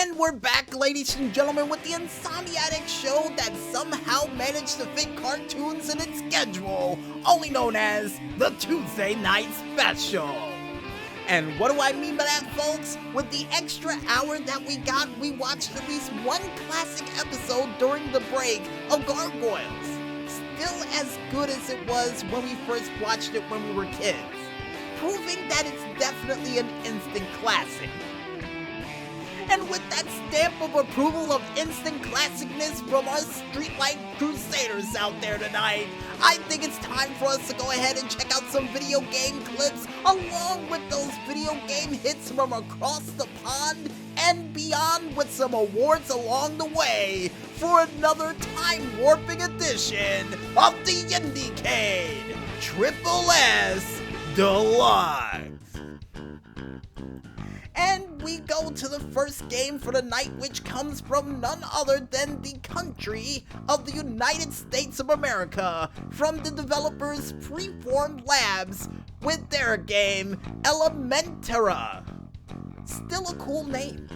And we're back, ladies and gentlemen, with the Insomniatic show that somehow managed to fit cartoons in its schedule, only known as the Tuesday Night Special. And what do I mean by that, folks? With the extra hour that we got, we watched at least one classic episode during the break of Gargoyles. Still as good as it was when we first watched it when we were kids, proving that it's definitely an instant classic. And with that stamp of approval of instant classicness from our Streetlight Crusaders out there tonight, I think it's time for us to go ahead and check out some video game clips along with those video game hits from across the pond and beyond, with some awards along the way for another time-warping edition of the Indie Cade Triple S Deluxe. And we go to the first game for the night, which comes from none other than the country of the United States of America, from the developers Freeform Labs with their game Elementara. Still a cool name.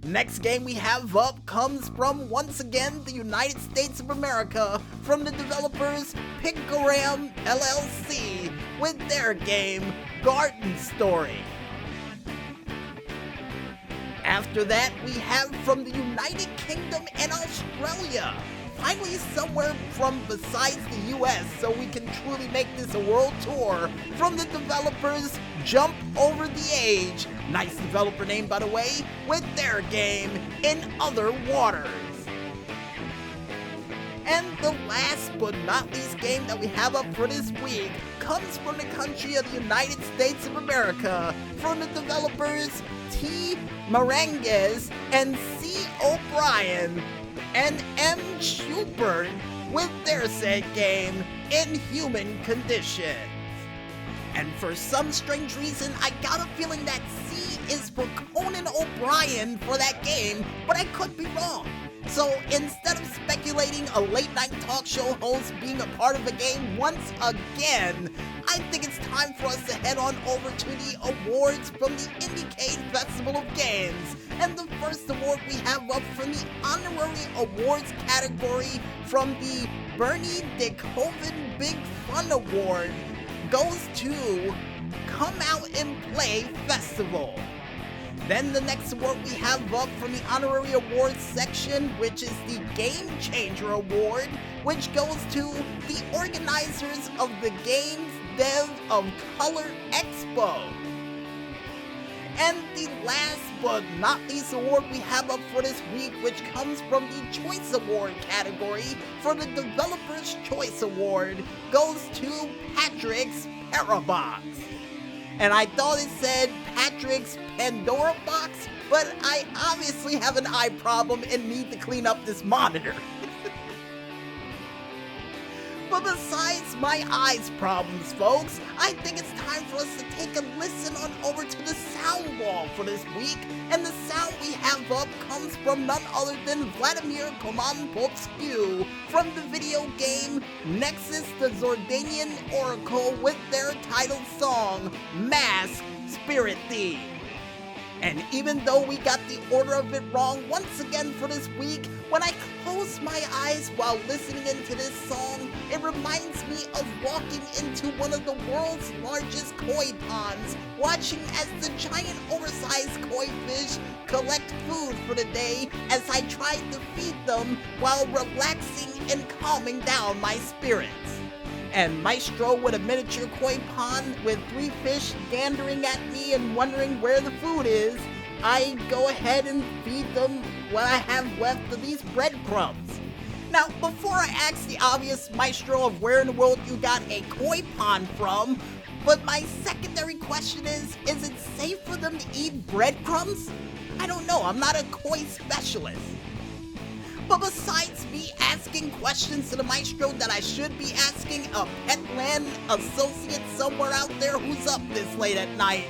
Next game we have up comes from, once again, the United States of America, from the developers Pictogram LLC with their game Garden Story. After that, we have from the United Kingdom and Australia, finally somewhere from besides the US, so we can truly make this a world tour, from the developers Jump Over the Age, nice developer name by the way, with their game In Other Waters. And the last but not least game that we have up for this week comes from the country of the United States of America, from the developers T. Maranguez and C. O'Brien and M. Schubert with their said game Inhuman Conditions. And for some strange reason, I got a feeling that C is for Conan O'Brien for that game, but I could be wrong. So instead of speculating a late night talk show host being a part of the game once again, I think it's time for us to head on over to the awards from the Indie Cade Festival of Games. And the first award we have up from the honorary awards category from the Bernie DeKoven Big Fun Award goes to Come Out and Play Festival. Then the next award we have up from the honorary awards section, which is the Game Changer Award, which goes to the organizers of the Games Dev of Color Expo. And the last but not least award we have up for this week, which comes from the Choice Award category for the Developer's Choice Award, goes to Patrick's Parabox. And I thought it said Patrick's Pandora Box, but I obviously have an eye problem and need to clean up this monitor. But besides my eyes problems, folks, I think it's time for us to take a listen on over to the sound wall for this week. And the sound we have up comes from none other than Vladimir Komanpovsky from the video game Nexus the Zordanian Oracle with their title song, Mask Spirit Theme. And even though we got the order of it wrong once again for this week, when I close my eyes while listening into this song, it reminds me of walking into one of the world's largest koi ponds, watching as the giant oversized koi fish collect food for the day as I tried to feed them while relaxing and calming down my spirits. And Maestro with a miniature koi pond with 3 fish gandering at me and wondering where the food is, I go ahead and feed them what I have left of these breadcrumbs. Now, before I ask the obvious, Maestro, of where in the world you got a koi pond from, but my secondary question is it safe for them to eat breadcrumbs? I don't know, I'm not a koi specialist. But besides me asking questions to the Maestro that I should be asking a Petland associate somewhere out there who's up this late at night,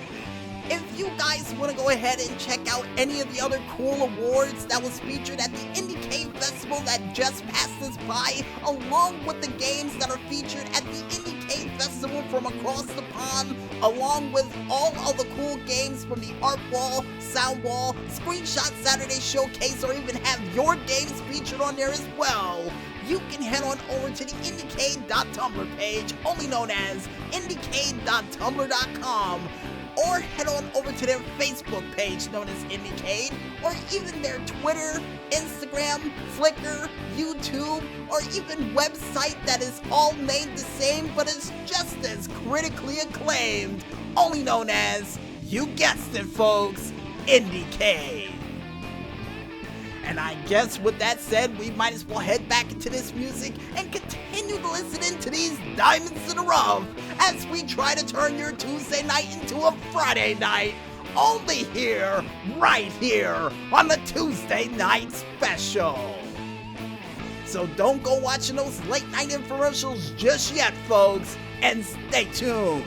If you guys want to go ahead and check out any of the other cool awards that was featured at the Indie Cade Festival that just passed us by, along with the games that are featured at the Indie Cade Festival from across the pond, along with all of the cool games from the Art Wall, Sound Wall, Screenshot Saturday Showcase, or even have your games featured on there as well, you can head on over to the IndieCade.tumblr page, only known as IndieCade.tumblr.com, or head on over to their Facebook page known as Indie Cade, or even their Twitter, Instagram, Flickr, YouTube, or even website that is all named the same but is just as critically acclaimed, only known as, you guessed it folks, Indie Cade. And I guess with that said, we might as well head back into this music and continue to listen to these diamonds in the rough as we try to turn your Tuesday night into a Friday night, only here, right here, on the Tuesday Night Special. So don't go watching those late night infomercials just yet, folks, and stay tuned.